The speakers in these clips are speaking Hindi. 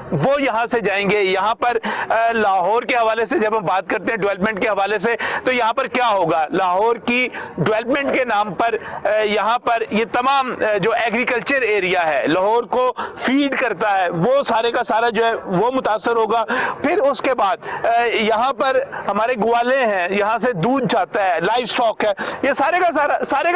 वो यहाँ से जाएंगे। यहाँ पर लाहौर के हवाले से जब हम बात करते हैं डेवलपमेंट के हवाले से, तो यहाँ पर क्या होगा, लाहौर की डेवलपमेंट के नाम पर यहाँ पर ये तमाम जो एग्रीकल्चर एरिया है, लाहौर को फीड करता है, वो सारे का सारा जो है वो मुतासर होगा। फिर उसके बाद यहाँ पर हमारे ग्वाले हैं, यहाँ से दूध जाता है, लाइव स्टॉक है, ये सारे का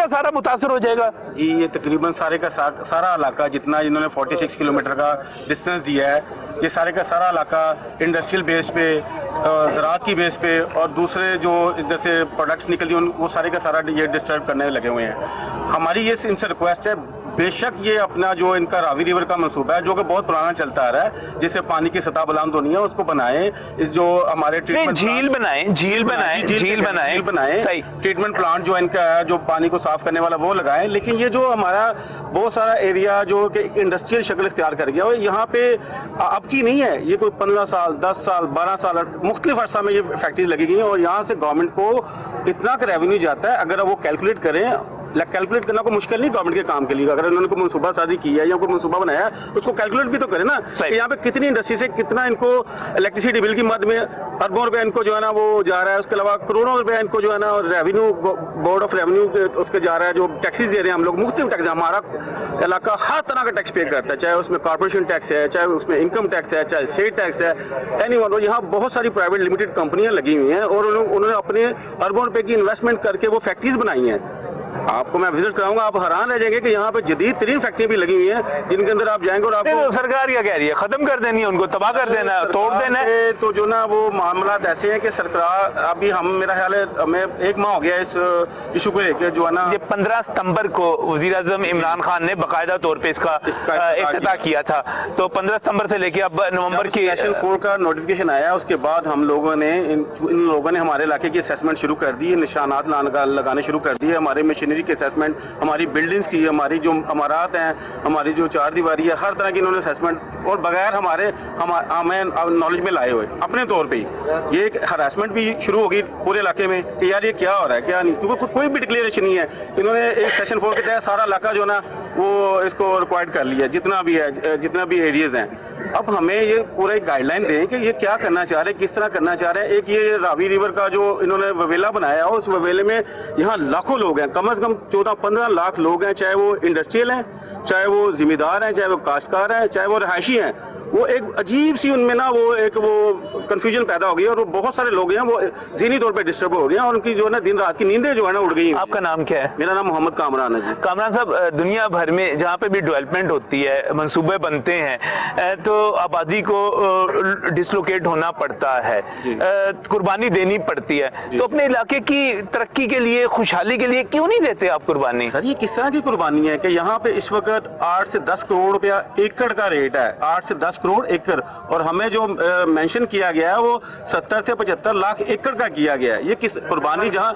सारा मुतासर हो जाएगा। जी, ये तकरीबन सारे का सारा इलाका जितना इन्होंने 46 किलोमीटर का डिस्टेंस दिया है, ये सारे का सारा इलाका इंडस्ट्रियल बेस पे, ज़राअत की बेस पे और दूसरे जो जैसे प्रोडक्ट्स निकलती हैं वो सारे का सारा ये डिस्टर्ब करने लगे हुए हैं। हमारी ये इनसे रिक्वेस्ट है, बेशक ये अपना जो इनका रावी रिवर का मंसूबा है जो कि बहुत पुराना चलता आ रहा है, जिससे पानी की सतह बुलंद होनी है, उसको बनाएं। इस जो हमारे ट्रीटमेंट झील बनाएं, सही ट्रीटमेंट प्लांट जो इनका है जो पानी को साफ करने वाला वो लगाएं। लेकिन ये जो हमारा बहुत सारा एरिया जो कि इंडस्ट्रियल शक्ल इख्तियार कर गया, यहाँ पे अब की नहीं है, ये कोई 15 साल 10 साल 12 साल मुख्तलिफ अर्सा में ये फैक्ट्रीज लगी गई हैं और यहाँ से गवर्नमेंट को इतना का रेवेन्यू जाता है। अगर वो कैलकुलेट करें, कैलकुलेट करना कोई मुश्किल नहीं गवर्नमेंट के काम के लिए, अगर उन्होंने कोई मनसूबा साजी की है या कोई मनसूबा बनाया है उसको कैलकुलेट भी तो करें ना। यहाँ पे कितनी इंडस्ट्री से कितना इनको इलेक्ट्रिसिटी बिल की मद में अरबों रुपए इनको जो है ना वो जा रहा है, उसके अलावा करोड़ों रुपए इनको जो है ना रेवेन्यू बोर्ड ऑफ रेवेन्यू उसके जा रहा है, जो टैक्सेस दे रहे हैं हम लोग मुख्तलिफ टैक्स। हमारा इलाका हर तरह का टैक्स पे करता है, चाहे उसमें कॉर्पोरेशन टैक्स है, चाहे उसमें इनकम टैक्स है, चाहे स्टेट टैक्स है, एनीवन। और यहाँ बहुत सारी प्राइवेट लिमिटेड कंपनियां लगी हुई हैं और उन्होंने अपने अरबों रुपए की इन्वेस्टमेंट करके वो फैक्ट्रीज बनाई हैं। आपको मैं विजिट कराऊंगा, आप हैरान रह जाएंगे कि यहाँ पे जदीद तरीन फैक्ट्री भी लगी हुई है जिनके अंदर आप जाएंगे और आपको सरकार क्या कह रही है, खत्म कर देनी है, उनको तबाह कर देना है, तोड़ देना है। तो जो ना वो मामला ऐसे हैं कि सरकार अभी हम मेरा ख्याल है हमें 1 माह हो गया इस इशू को लेकर जो है ना। ये 15 सितंबर को वजीर आजम इमरान खान ने बाकायदा तौर पे इसका इफ्तिताह किया था, तो 15 सितंबर से लेके अब नवंबर की सेशन 4 का नोटिफिकेशन आया, उसके बाद हम लोगों ने इन लोगों ने हमारे इलाके की असेसमेंट शुरू कर दी, निशानात लगाने शुरू कर दिए, हमारे मशीनरी की असेसमेंट, हमारी बिल्डिंग्स की, हमारी जो अमारात हैं, हमारी जो चार दीवारी है, हर तरह की इन्होंने असेसमेंट और बगैर हमें नॉलेज में लाए हुए अपने तौर पे ही ये एक हरासमेंट भी शुरू होगी पूरे इलाके में कि यार ये क्या हो रहा है क्या नहीं, क्योंकि कोई भी डिक्लेरेशन नहीं है। इन्होंने एक सेशन 4 के तहत सारा इलाका जो ना वो इसको रिक्वायर्ड कर लिया, जितना भी एरियाज हैं। अब हमें ये पूरा एक गाइडलाइन दें कि ये क्या करना चाह रहे हैं, किस तरह करना चाह रहे हैं। एक ये रावी रिवर का जो इन्होंने ववेला बनाया है, उस ववेले में यहाँ लाखों लोग हैं, कम से कम 14-15 लाख लोग हैं, चाहे वो इंडस्ट्रियल हैं, चाहे वो जिम्मेदार हैं, चाहे वो काश्तकार हैं, चाहे वो रहायशी हैं। वो एक अजीब सी उनमें ना वो कंफ्यूजन पैदा हो गई और वो बहुत सारे लोग हैं वो ज़हनी तौर पे डिस्टर्ब हो गए हैं और उनकी जो है ना दिन रात की नींदें जो है ना उड़ गई। आपका नाम क्या है? मेरा नाम मोहम्मद कामरान है जी। कामरान साहब, दुनिया भर में जहाँ पे भी डेवलपमेंट होती है, मंसूबे बनते हैं, तो आबादी को डिसलोकेट होना पड़ता है, कुर्बानी देनी पड़ती है, तो अपने इलाके की तरक्की के लिए, खुशहाली के लिए क्यों नहीं देते आप कुर्बानी? सर ये किस तरह की कुर्बानी है कि यहाँ पे इस वक्त 8 से 10 करोड़ रुपया एकड़ का रेट है, 8 से 10 करोड़ एकड़, और हमें जो मेंशन किया गया है वो 70 से 75 लाख एकड़ का किया गया है। ये किस कुर्बानी, जहाँ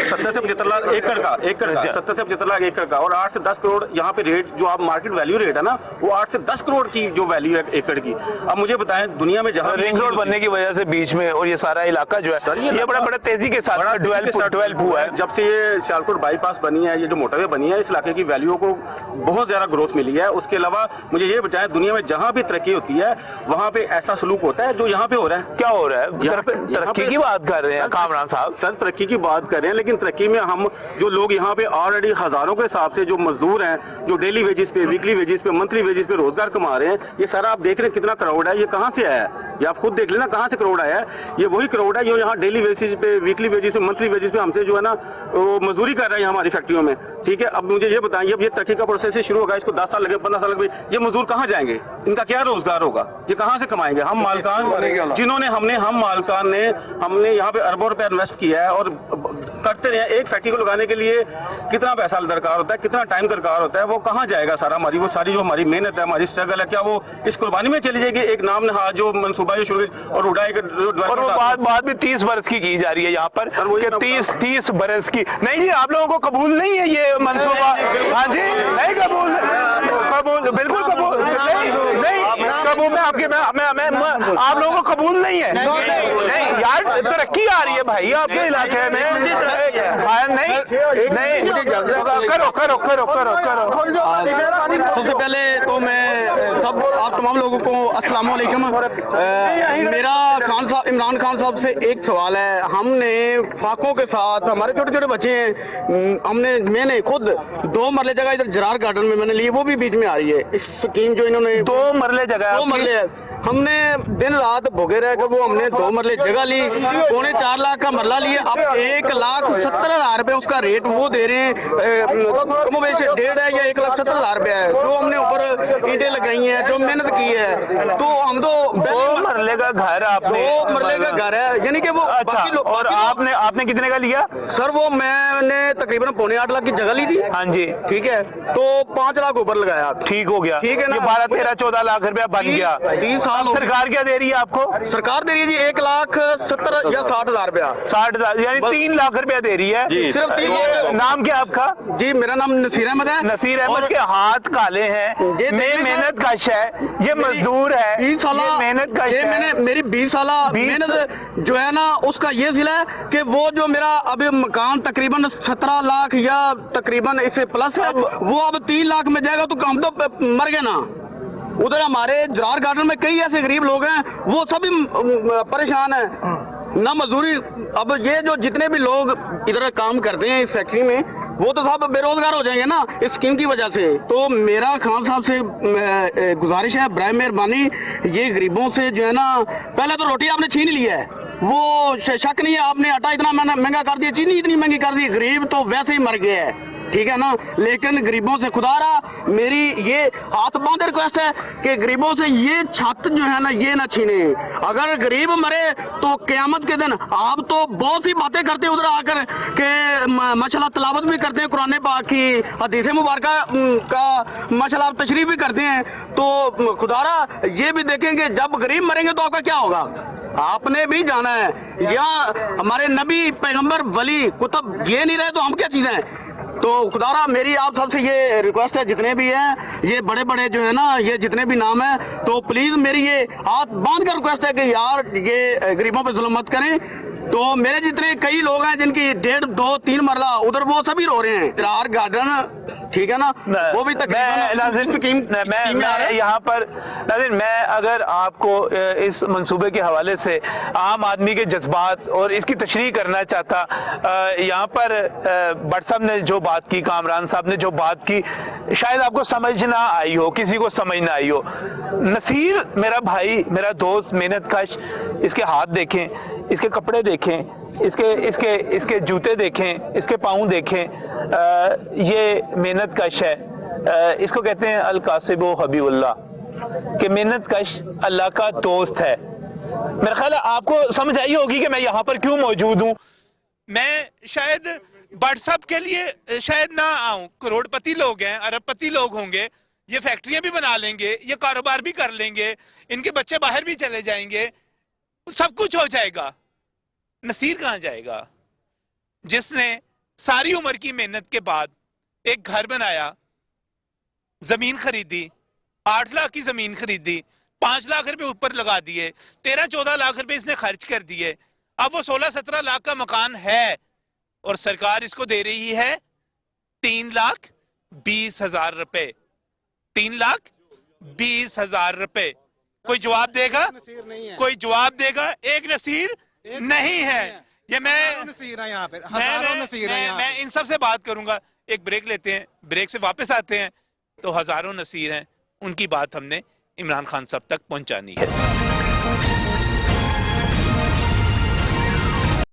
70 से 75 लाख एकड़ का 70 से 75 लाख एकड़ का और 8 से 10 करोड़ यहाँ पे रेट जो आप मार्केट वैल्यू रेट है ना वो 8 से 10 करोड़ की जो वैल्यू है एकड़ की। अब मुझे बताएं दुनिया में जहाँ रिंग रोड बनने की वजह से बीच में और ये सारा इलाका जो है ये बड़ा तेजी के साथ डेवलप हुआ है। जब से ये सियालकोट बाईपास बनी है, ये जो मोटरवे बनी है, इस इलाके की वैल्यू को बहुत ज्यादा ग्रोथ मिली है। उसके अलावा मुझे ये बताएं दुनिया में जहाँ भी तरक्की होती है वहाँ पे ऐसा सलूक होता है जो यहाँ पे हो रहा है। क्या हो रहा है? यहाँ पे तरक्की की बात कर रहे हैं कामरान साहब। सर तरक्की की बात कर रहे हैं, लेकिन तरक्की में हम जो लोग यहाँ पे ऑलरेडी हजारों के हिसाब से जो मजदूर हैं, जो डेली वेजेस पे, वीकली वेजेस पे, मंथली वेजेस पे रोजगार कमा रहे हैं, ये सारा आप देख रहे हैं कितना क्राउड है, ये कहाँ से आया है, ये आप खुद देख लेना कहाँ से क्राउड आया है। ये वही क्राउड है जो यहाँ डेली वेजेस पे, वीकली वेजेस पे, मंथली वेजेस पे हमसे जो है ना वो मजदूरी कर रहे हैं हमारी फैक्ट्रियों में। ठीक है, अब मुझे ये बताइए, अब ये तरक्की का प्रोसेस शुरू होगा, इसको 10 साल लगे, 15 साल लगे, ये मजदूर कहाँ जाएंगे, इनका क्या रोजगार होगा, ये कहाँ से कमाएंगे? हम मालकान जिन्होंने हम मालकान ने हमने यहाँ पे अरबों रुपए इन्वेस्ट किया है और करते रहे। एक फैक्ट्री को लगाने के लिए कितना पैसा दरकार होता है, कितना टाइम दरकार होता है, वो कहाँ जाएगा सारा हमारी वो सारी जो हमारी मेहनत है, हमारी स्ट्रगल है, क्या वो इस कुर्बानी में चली जाएगी? एक नाम नहा जो मनसूबा जो शुरू और उड़ाई और वो बात भी 30 बरस की जा रही है यहाँ पर, 30 बरस की। नहीं जी, आप लोगों को कबूल नहीं है ये मनसूबा? हाँ जी, नहीं कबूल, बिल्कुल कबूल नहीं कबूल में आपके आप लोगों को कबूल नहीं है? नहीं यार, तरक्की आ रही है भाई आपके इलाके में, नहीं, करो करो करो करो करो। सबसे पहले तो मैं सब आप तमाम लोगों को अस्सलाम वालेकुम। मेरा इमरान खान साहब से एक सवाल है। हमने फाकों के साथ हमारे छोटे छोटे बच्चे हैं, मैंने खुद 2 मरले जगह इधर जरार गार्डन में मैंने ली, वो भी बीच में आ रही है इस स्कीम जो इन्होंने 2 मरले जगह 2 मरले हमने दिन रात भोगे रह के वो हमने 2 मरले जगह ली, 3.25 लाख का मरला लिए। अब 1,70,000 रुपए उसका रेट वो दे रहे हैं, कमो बेच 1.5 है या 1,70,000 रुपए है जो हमने ऊपर ईंटें लगाई हैं, जो मेहनत की है। तो हम तो 2 मरले का घर आपने 2 मरले का घर है, यानी कि वो अच्छा। और आपने कितने का लिया सर? वो मैंने तकरीबन 8.25 लाख की जगह ली थी। हाँ जी, ठीक है, तो 5 लाख ऊपर लगाया। ठीक हो गया, ठीक है ना? 12, 13, 14 लाख रुपया बन गया। 20 साल हो गए। सरकार क्या दे रही है आपको? सरकार दे रही है जी 1,70,000 या 60,000 रुपया। 60,000 यानी 3 लाख रुपया दे रही है। सिर्फ 3 लाख। नाम क्या आपका? जी मेरा नाम नसीर अहमद है। नसीर अहमद के हाथ काले हैं, ये ये मेहनत कश है, ये मजदूर है, 20 साल मेहनत कश ये मैंने मेरी 20 साल मेहनत जो है ना उसका ये सिला है कि वो जो मेरा अभी मकान तकरीबन 17 लाख या तकरीबन इससे प्लस है, वो अब 3 लाख में जाएगा तो हम तो मर गए ना। उधर हमारे जरार गार्डन में कई ऐसे गरीब लोग हैं, वो सभी परेशान है ना मजदूरी। अब ये जो जितने भी लोग इधर काम करते हैं इस फैक्ट्री में, वो तो सब बेरोजगार हो जाएंगे ना इस स्कीम की वजह से। तो मेरा खान साहब से गुजारिश है, बराए मेहरबानी ये गरीबों से जो है ना, पहले तो रोटी आपने छीन ली है, वो शक नहीं है, आपने आटा इतना महंगा कर दिया, चीनी इतनी महंगी कर दी, गरीब तो वैसे ही मर गया है, ठीक है ना। लेकिन गरीबों से खुदा रहा मेरी ये हाथ बांधे रिक्वेस्ट है कि गरीबों से ये छत जो है ना ये ना छीने। अगर गरीब मरे तो क़यामत के दिन आप तो बहुत सी बातें करते हैं उधर आकर के माशाल्लाह तलावत भी करते हैं कुरान पाक की, हदीस मुबारक का माशाल्लाह आप तशरीफ भी करते हैं। तो खुदारा ये भी देखेंगे जब गरीब मरेंगे तो आपका क्या होगा, आपने भी जाना है। या हमारे नबी पैगंबर वली कुतुब ये नहीं रहे तो हम क्या चीज़ें हैं। तो खुदारा मेरी आप सबसे ये रिक्वेस्ट है, जितने भी हैं ये बड़े बड़े जो है ना ये जितने भी नाम है, तो प्लीज मेरी ये हाथ बांध कर रिक्वेस्ट है कि यार ये गरीबों पे जुल्म मत करें। तो मेरे जितने कई लोग हैं जिनकी 1.5, 2, 3 मरला उधर, वो सभी रो रहे हैं। जरार गार्डन ठीक है ना, वो भी मैं यहाँ पर नाज़रीन, मैं अगर आपको इस मंसूबे के हवाले से आम आदमी के जज्बात और इसकी तशरीह करना चाहता, यहाँ पर भट्ट साहब ने जो बात की, कामरान साहब ने जो बात की, शायद आपको समझ ना आई हो, किसी को समझ ना आई हो। नसीर मेरा भाई, मेरा दोस्त, मेहनत कश, इसके हाथ देखें, इसके कपड़े देखें, इसके जूते देखें, इसके पाँव देखें, ये मेहनत कश है। इसको कहते हैं अल कासिब हबीबुल्लाह, कि मेहनत कश अल्लाह का दोस्त है। मेरा ख्याल है आपको समझ आई होगी कि मैं यहाँ पर क्यों मौजूद हूँ। मैं शायद भट्ट साहब के लिए शायद ना आऊँ, करोड़पति लोग हैं, अरबपति लोग होंगे, ये फैक्ट्रियां भी बना लेंगे, ये कारोबार भी कर लेंगे, इनके बच्चे बाहर भी चले जाएंगे, सब कुछ हो जाएगा। नसीर कहाँ जाएगा जिसने सारी उम्र की मेहनत के बाद एक घर बनाया, जमीन खरीदी, 8 लाख की जमीन खरीदी, 5 लाख रुपए ऊपर लगा दिए, 13-14 लाख रुपए इसने खर्च कर दिए, अब वो 16-17 लाख का मकान है और सरकार इसको दे रही है 3,20,000 रुपए। 3,20,000 रुपए। कोई जवाब देगा? कोई जवाब देगा? एक नसीर नहीं है। ये मैं नसीर है यहाँ पे, हजारों नसीर है यहाँ। मैं इन सब से बात करूंगा। एक ब्रेक लेते हैं, ब्रेक से वापस आते हैं। तो हजारों नसीर हैं, उनकी बात हमने इमरान खान साहब तक पहुंचानी है।